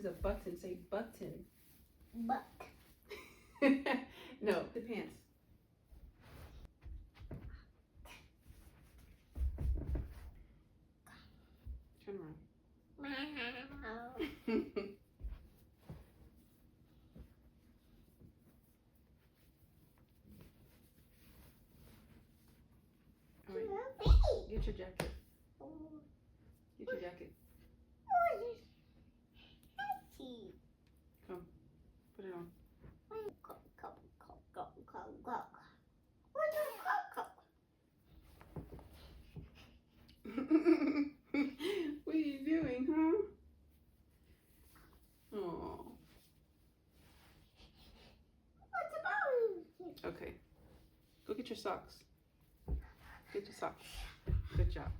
is a button. Say button. Butt. No, the pants. Turn around. All right. Get your jacket. Get your jacket. Come. Put it on. What are you doing, huh? Oh. Okay. Go get your socks. Get your socks. Good job.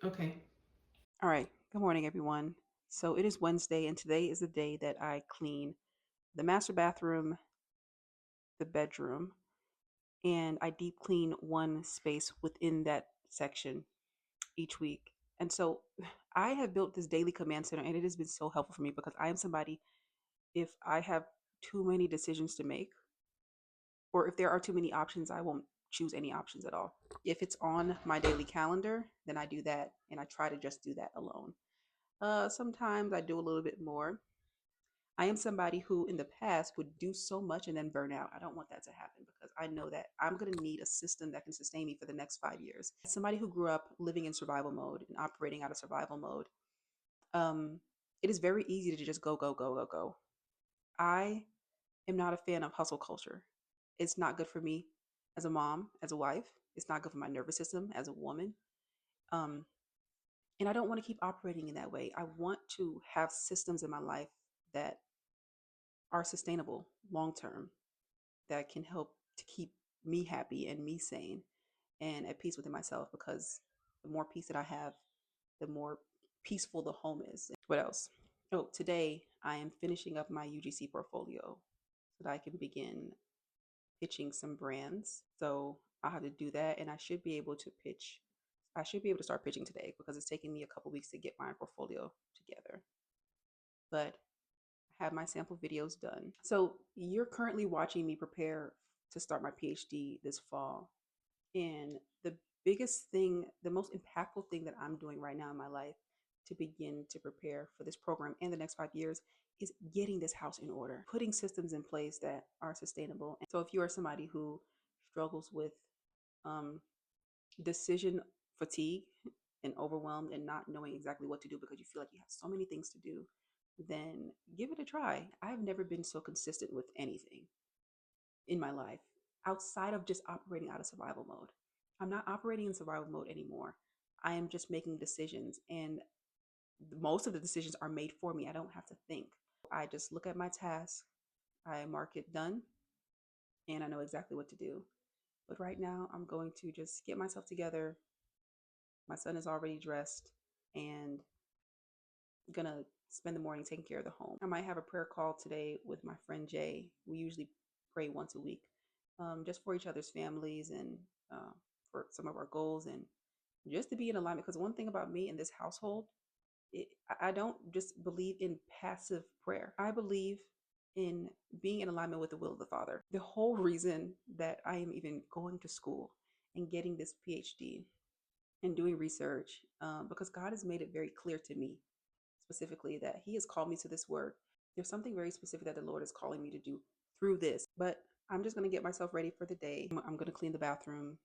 Okay. All right. Good morning, everyone. So it is Wednesday, and today is the day that I clean the master bathroom, the bedroom, and I deep clean one space within that section each week. And so I have built this daily command center, and it has been so helpful for me because I am somebody, if I have too many decisions to make, or if there are too many options, I won't choose any options at all. If it's on my daily calendar, then I do that, and I try to just do that alone. Sometimes I do a little bit more. I am somebody who in the past would do so much and then burn out. I don't want that to happen because I know that I'm going to need a system that can sustain me for the next 5 years. As somebody who grew up living in survival mode and operating out of survival mode, um, it is very easy to just go, go, go, go, go. I am not a fan of hustle culture. It's not good for me as a mom, as a wife. It's not good for my nervous system as a woman. Um, and I don't want to keep operating in that way. I want to have systems in my life that are sustainable long term, that can help to keep me happy and me sane and at peace within myself, because the more peace that I have, the more peaceful the home is. What else? Oh, today I am finishing up my UGC portfolio so that I can begin pitching some brands. So I'll have to do that, and I should be able to pitch. I should be able to start pitching today because it's taking me a couple weeks to get my portfolio together. But I have my sample videos done. So you're currently watching me prepare to start my PhD this fall. And the biggest thing, the most impactful thing that I'm doing right now in my life to begin to prepare for this program and the next 5 years is getting this house in order, putting systems in place that are sustainable. And so if you are somebody who struggles with um, decision fatigue and overwhelmed and not knowing exactly what to do because you feel like you have so many things to do, then give it a try. I have never been so consistent with anything in my life outside of just operating out of survival mode. I'm not operating in survival mode anymore. I am just making decisions, and most of the decisions are made for me. I don't have to think. I just look at my task, I mark it done, and I know exactly what to do. But right now, I'm going to just get myself together. My son is already dressed, and I'm gonna spend the morning taking care of the home. I might have a prayer call today with my friend Jay. We usually pray once a week, just for each other's families and for some of our goals, and just to be in alignment. Because one thing about me in this household, I don't just believe in passive prayer. I believe in being in alignment with the will of the Father. The whole reason that I am even going to school and getting this PhD and doing research, because God has made it very clear to me specifically that He has called me to this work. There's something very specific that the Lord is calling me to do through this. But I'm just going to get myself ready for the day. I'm going to clean the bathroom,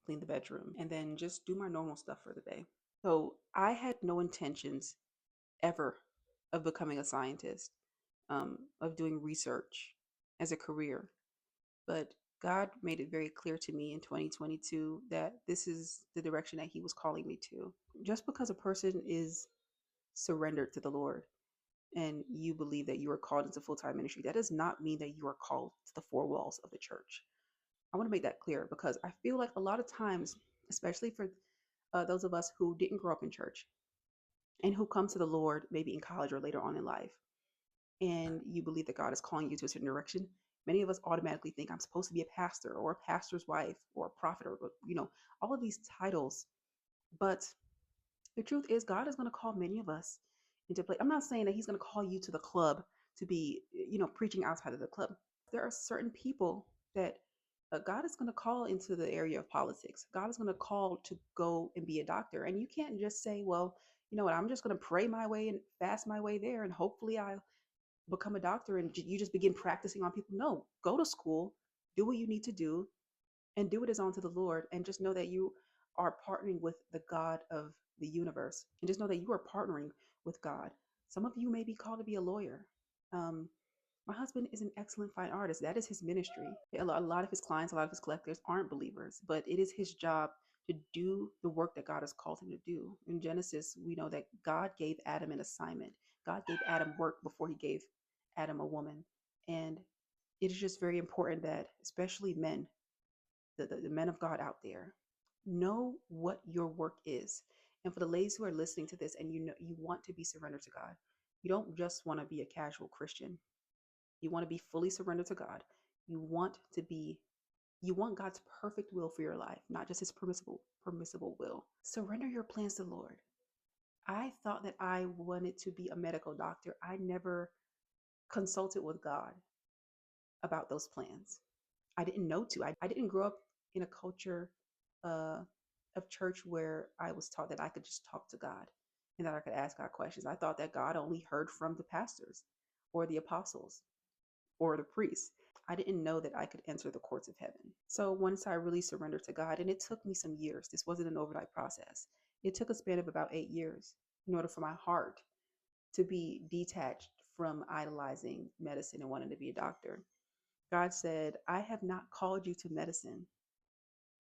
clean the bedroom, and then just do my normal stuff for the day. So I had no intentions ever of becoming a scientist, of doing research as a career. But God made it very clear to me in 2022 that this is the direction that He was calling me to. Just because a person is surrendered to the Lord and you believe that you are called into full-time ministry, that does not mean that you are called to the four walls of the church. I want to make that clear because I feel like a lot of times, especially for those of us who didn't grow up in church and who come to the Lord maybe in college or later on in life, and you believe that God is calling you to a certain direction, many of us automatically think I'm supposed to be a pastor or a pastor's wife or a prophet or, all of these titles. But The truth is, God is going to call many of us into play. I'm not saying that He's going to call you to the club to be, preaching outside of the club. There are certain people that God is going to call into the area of politics. God is going to call to go and be a doctor. And you can't just say, well, you know what, I'm just going to pray my way and fast my way there, and hopefully I'll become a doctor, and you just begin practicing on people. No, go to school, do what you need to do, and do it as unto the Lord. And just know that you are partnering with the God of the universe. And just know that you are partnering with God. Some of you may be called to be a lawyer. Um, my husband is an excellent fine artist. That is his ministry. A lot of his clients, a lot of his collectors aren't believers, but it is his job to do the work that God has called him to do. In Genesis, we know that God gave Adam an assignment. God gave Adam work before he gave Adam a woman. And it is just very important that, especially men, the men of God out there, know what your work is. And for the ladies who are listening to this, and you want to be surrendered to God, you don't just want to be a casual Christian. You want to be fully surrendered to God. You want God's perfect will for your life, not just his permissible will. Surrender your plans to the Lord. I thought that I wanted to be a medical doctor. I never consulted with God about those plans. I didn't know to. I didn't grow up in a culture uh, of church where I was taught that I could just talk to God and that I could ask God questions. I thought that God only heard from the pastors or the apostles or the priests. I didn't know that I could enter the courts of heaven. So once I really surrendered to God, and it took me some years, this wasn't an overnight process. It took a span of about 8 years in order for my heart to be detached from idolizing medicine and wanting to be a doctor. God said, I have not called you to medicine.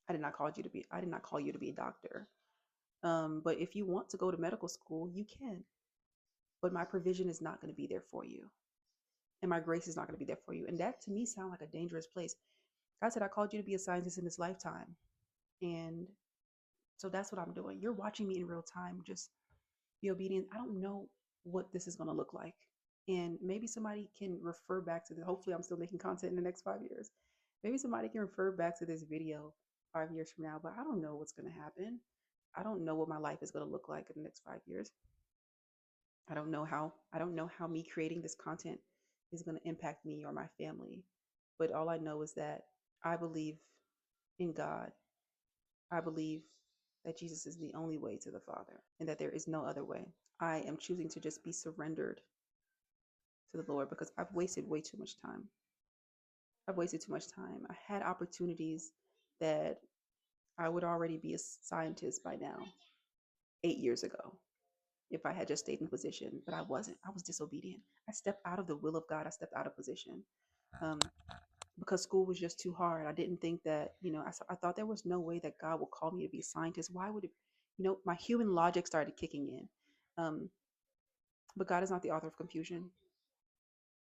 I did not call you to be a doctor. But if you want to go to medical school, you can. But my provision is not going to be there for you. And my grace is not going to be there for you. And that to me sounds like a dangerous place. God said, I called you to be a scientist in this lifetime. And so that's what I'm doing. You're watching me in real time. Just be obedient. I don't know what this is going to look like. And maybe somebody can refer back to this. Hopefully I'm still making content in the next 5 years. Maybe somebody can refer back to this video 5 years from now, but I don't know what's going to happen. I don't know what my life is going to look like in the next 5 years. I don't know how me creating this content is going to impact me or my family. But all I know is that I believe in God. I believe that Jesus is the only way to the Father and that there is no other way. I am choosing to just be surrendered to the Lord because I've wasted way too much time. I've wasted too much time. I had opportunities that I would already be a scientist by now, 8 years ago, if I had just stayed in position, but I wasn't. I was disobedient. I stepped out of the will of God. I stepped out of position because school was just too hard. I didn't think that, I thought there was no way that God would call me to be a scientist. Why would it, my human logic started kicking in. But God is not the author of confusion.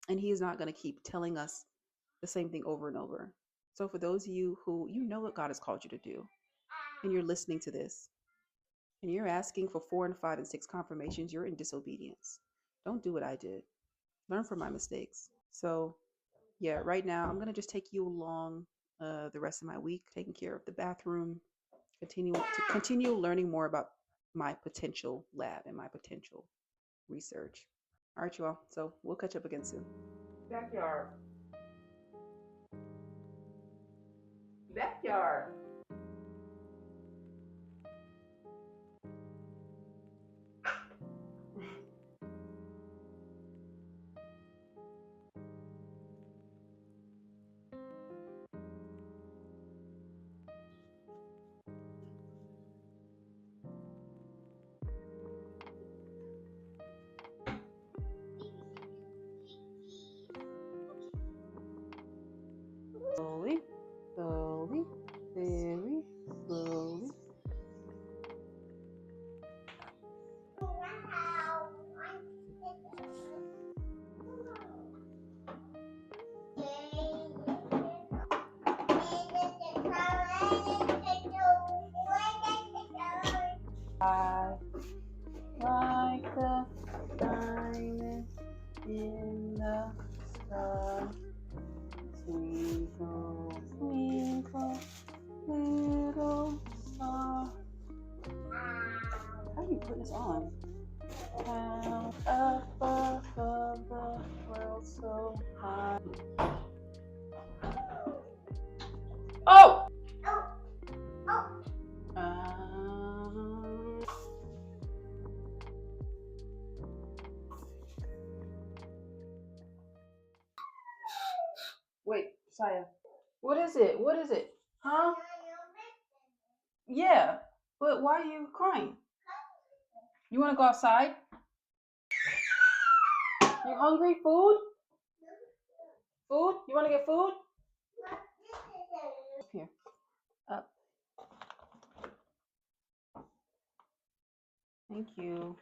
And he is not going to keep telling us the same thing over and over. So for those of you who, know what God has called you to do, and you're listening to this, and you're asking for 4 and 5 and 6 confirmations, you're in disobedience. Don't do what I did. Learn from my mistakes. So yeah, right now I'm going to just take you along the rest of my week, taking care of the bathroom, continue learning more about my potential lab and my potential research. All right, you all. So we'll catch up again soon. Backyard. Backyard. Slowly, slowly. putting this on. Up above the world so high. Oh! Um, Wait, Saya. What is it? What is it? Huh? Yeah. But why are you crying? You want to go outside? You hungry? Food? Food? You want to get food? Here. Up. Thank you.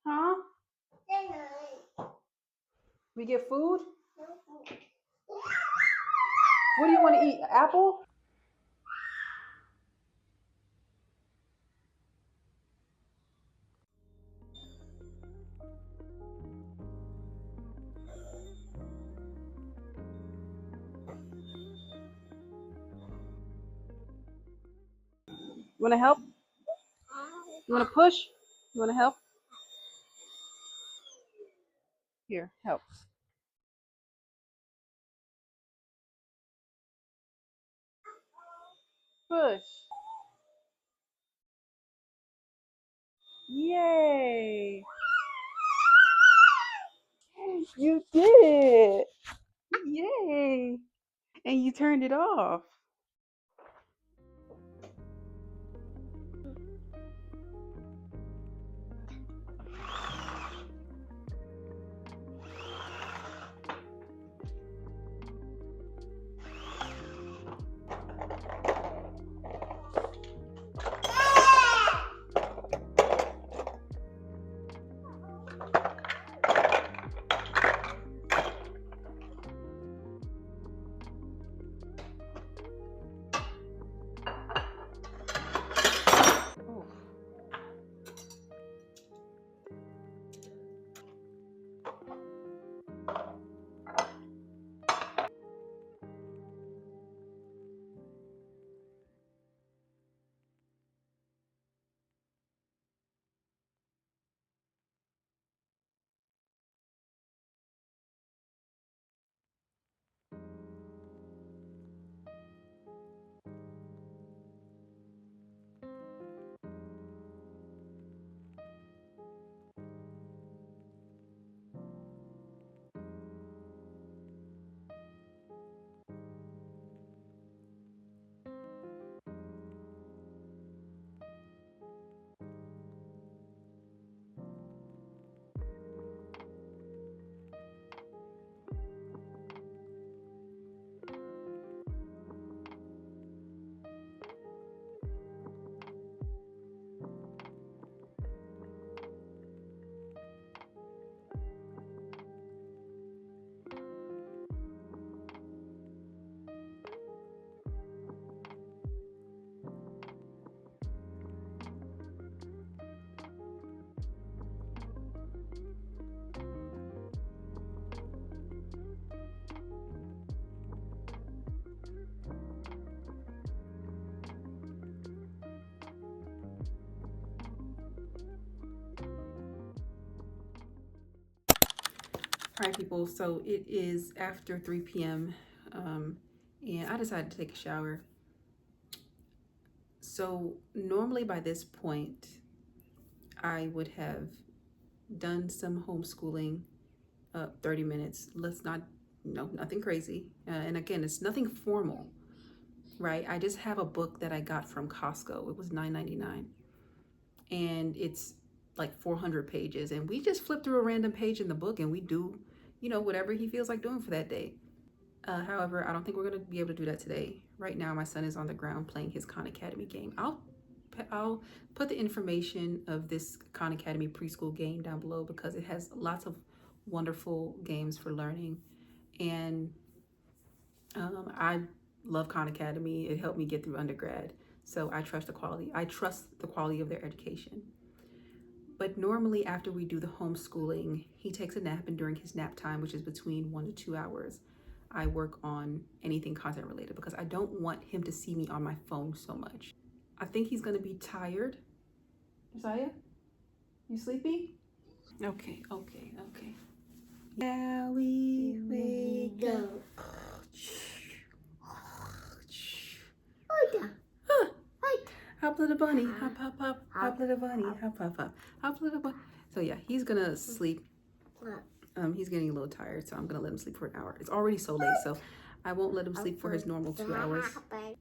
Huh? We get food? What do you want to eat? Apple? You want to help? You want to push? You want to help? Here, help. Push. Yay! You did it! Yay! And you turned it off. Oh. All right, people. So it is after 3 p.m. And I decided to take a shower. So normally by this point, I would have done some homeschooling, 30 minutes. Let's not, no, nothing crazy. And again, it's nothing formal, right? I just have a book that I got from Costco. It was $9.99. And it's like 400 pages. And we just flip through a random page in the book and we do, whatever he feels like doing for that day. However, I don't think we're going to be able to do that today. Right now, my son is on the ground playing his Khan Academy game. I'll put the information of this Khan Academy preschool game down below because it has lots of wonderful games for learning. And I love Khan Academy. It helped me get through undergrad. So I trust the quality. I trust the quality of their education. But normally after we do the homeschooling, he takes a nap, and during his nap time, which is between 1 to 2 hours, I work on anything content related because I don't want him to see me on my phone so much. I think he's gonna be tired. Josiah, you sleepy? Okay. Now we wake up. Hop little bunny, hop hop hop, hop little bunny, hop hop hop, hop little bunny. So yeah, he's gonna sleep. He's getting a little tired, so I'm gonna let him sleep for an hour. It's already so late, so I won't let him sleep for his normal 2 hours.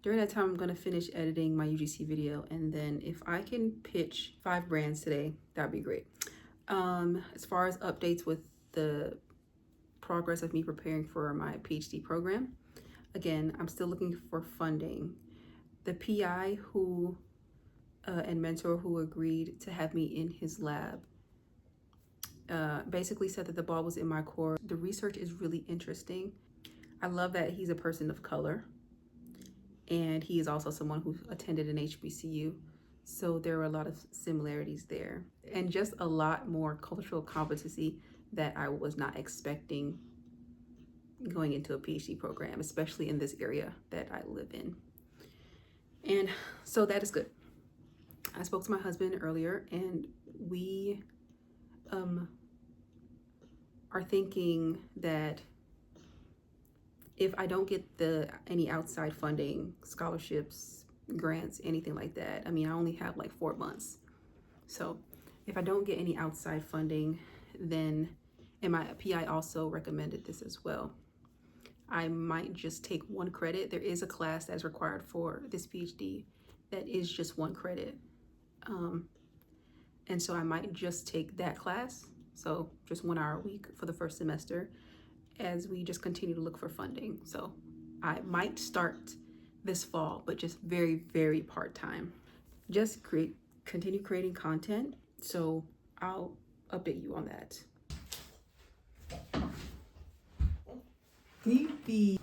During that time, I'm gonna finish editing my UGC video, and then if I can pitch 5 brands today, that'd be great. As far as updates with the progress of me preparing for my PhD program, again, I'm still looking for funding. The PI who and mentor who agreed to have me in his lab basically said that the ball was in my court. The research is really interesting. I love that he's a person of color, and he is also someone who attended an HBCU. So there are a lot of similarities there, and just a lot more cultural competency that I was not expecting going into a PhD program, especially in this area that I live in. And so that is good. I spoke to my husband earlier, and we are thinking that if I don't get any outside funding, scholarships, grants, anything like that, I mean, I only have like 4 months. So if I don't get any outside funding, then, and my PI also recommended this as well, I might just take 1 credit. There is a class that's required for this PhD that is just 1 credit. And so I might just take that class. So just 1 hour a week for the first semester as we just continue to look for funding. So I might start this fall, but just very, very part-time. Just continue creating content. So I'll update you on that. Sleepy.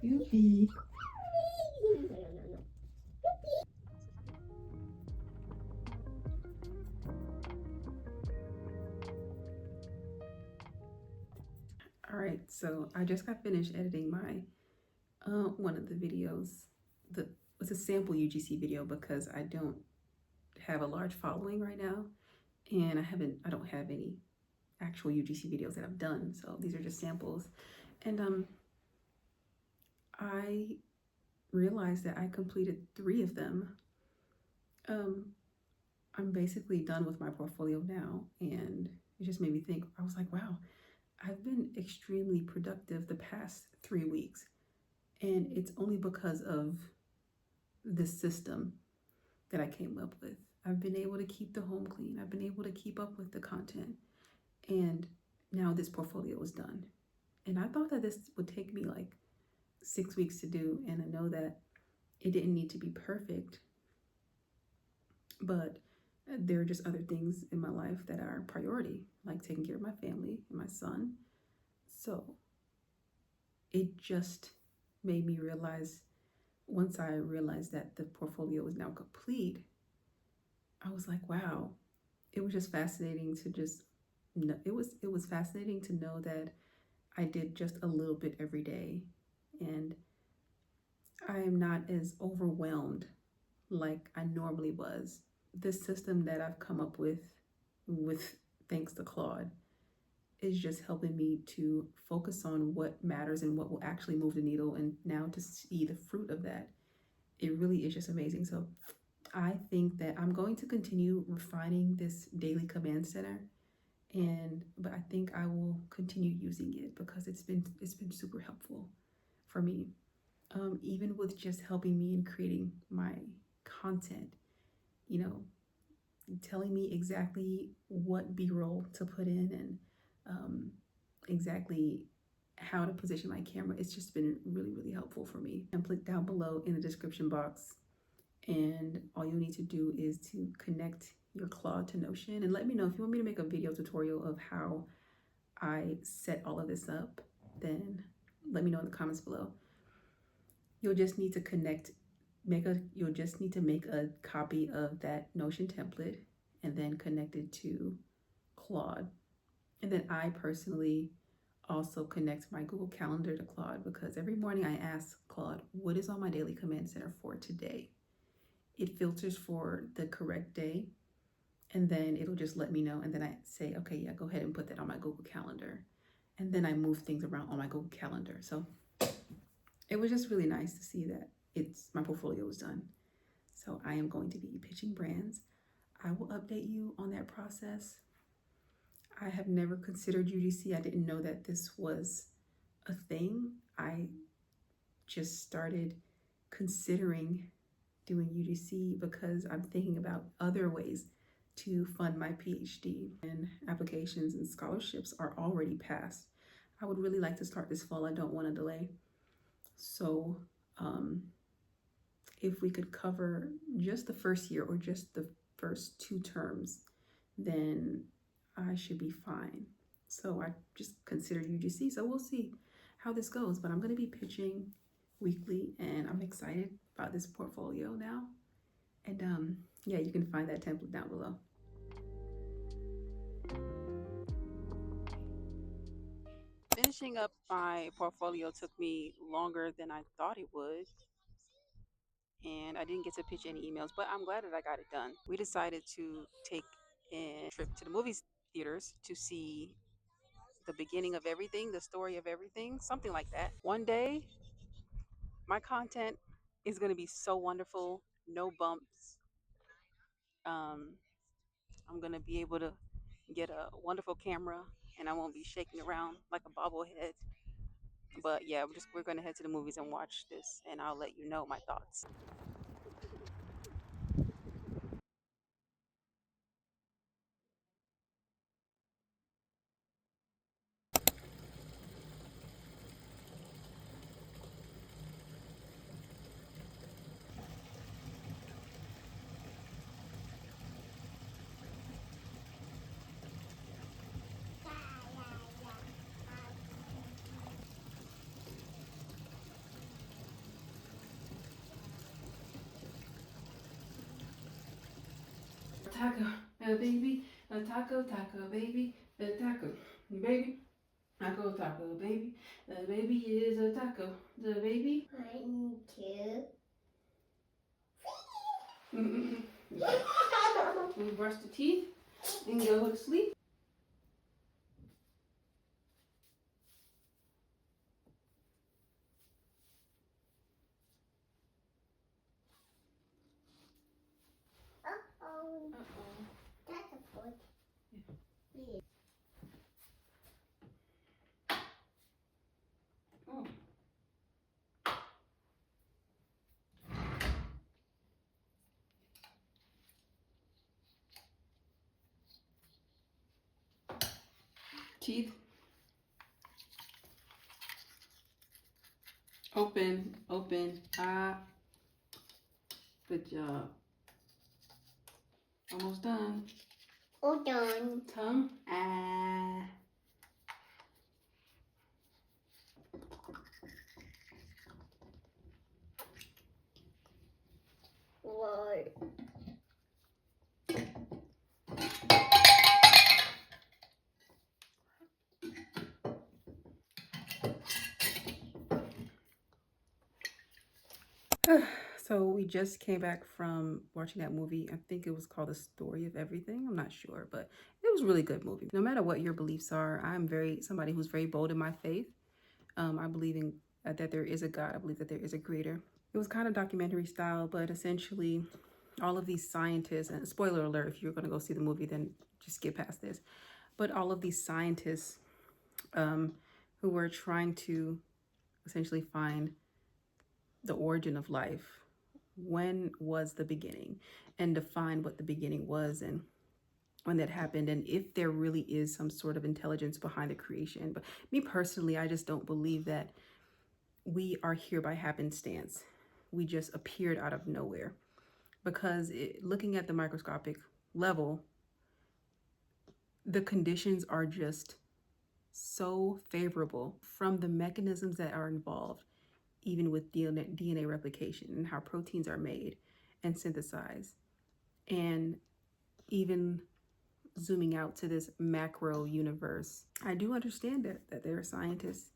Beauty. All right, so I just got finished editing my one of the videos. It's a sample UGC video because I don't have a large following right now, and I don't have any actual UGC videos that I've done. So these are just samples, and I realized that I completed 3 of them. I'm basically done with my portfolio now, and it just made me think. I was like, wow, I've been extremely productive the past 3 weeks, and it's only because of this system that I came up with. I've been able to keep the home clean. I've been able to keep up with the content, and now this portfolio is done. And I thought that this would take me like 6 weeks to do, and I know that it didn't need to be perfect, but there are just other things in my life that are a priority, like taking care of my family and my son. So it just made me realize, once I realized that the portfolio was now complete, I was like, wow, it was just fascinating to just know. It was fascinating to know that I did just a little bit every day, and I am not as overwhelmed like I normally was. This system that I've come up with thanks to Claude, is just helping me to focus on what matters and what will actually move the needle, and now to see the fruit of that, it really is just amazing. So I think that I'm going to continue refining this daily command center, but I think I will continue using it because it's been super helpful for me, even with just helping me in creating my content, telling me exactly what B-roll to put in, and exactly how to position my camera. It's just been really helpful for me. And click down below in the description box, and all you need to do is to connect your Claude to Notion, and let me know if you want me to make a video tutorial of how I set all of this up, then let me know in the comments below. You'll just need to you'll just need to make a copy of that Notion template and then connect it to Claude. And then I personally also connect my Google Calendar to Claude, because every morning I ask Claude, what is on my daily command center for today? It filters for the correct day, and then it'll just let me know. And then I say, okay, yeah, go ahead and put that on my Google Calendar. And then I move things around on my Google Calendar. So it was just really nice to see that my portfolio was done. So I am going to be pitching brands. I will update you on that process. I have never considered UGC. I didn't know that this was a thing. I just started considering doing UGC because I'm thinking about other ways to fund my PhD, and applications and scholarships are already passed. I would really like to start this fall. I don't want to delay. So if we could cover just the first year or just the first 2 terms, then I should be fine. So I just considered UGC. So we'll see how this goes, but I'm going to be pitching weekly, and I'm excited about this portfolio now. And yeah, you can find that template down below. Finishing up my portfolio took me longer than I thought it would, and I didn't get to pitch any emails, but I'm glad that I got it done. We decided to take a trip to the movie theaters to see the beginning of everything, the story of everything, something like that. One day, my content is going to be so wonderful, no bumps. Um, I'm going to be able to get a wonderful camera, and I won't be shaking around like a bobblehead. But yeah, we're going to head to the movies and watch this, and I'll let you know my thoughts. Taco, baby, a taco, baby, a taco, baby, taco, baby, the baby is a taco, the baby. I need to. We brush the teeth and go to sleep. Uh-oh. That's a foot. Yeah. Oh. Teeth. Open, open. Ah. Good job. Almost done. All done. Tongue. Ah. What? So we just came back from watching that movie. I think it was called The Story of Everything. I'm not sure, but it was a really good movie. No matter what your beliefs are, I'm somebody who's very bold in my faith. I believe in that there is a God. I believe that there is a creator. It was kind of documentary style, but essentially all of these scientists, and spoiler alert, if you're going to go see the movie, then just skip past this. But all of these scientists who were trying to essentially find the origin of life. When was the beginning? And define what the beginning was and when that happened, and if there really is some sort of intelligence behind the creation. But me personally, I just don't believe that we are here by happenstance. We just appeared out of nowhere, because looking at the microscopic level, the conditions are just so favorable from the mechanisms that are involved, even with DNA replication and how proteins are made and synthesized. And even zooming out to this macro universe, I do understand that there are scientists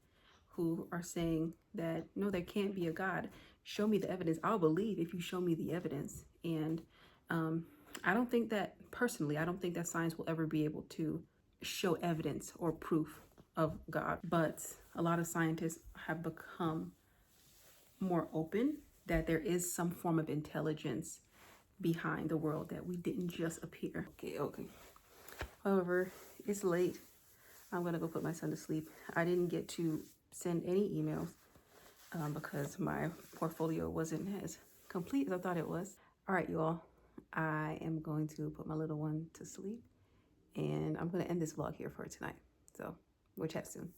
who are saying that no, there can't be a God. Show me the evidence. I'll believe if you show me the evidence. And I don't think that, personally, I don't think that science will ever be able to show evidence or proof of God. But a lot of scientists have become more open that there is some form of intelligence behind the world, that we didn't just appear. Okay. However, it's late. I'm gonna go put my son to sleep. I didn't get to send any emails because my portfolio wasn't as complete as I thought it was. All right, you all. I am going to put my little one to sleep, and I'm gonna end this vlog here for tonight. So we'll chat soon.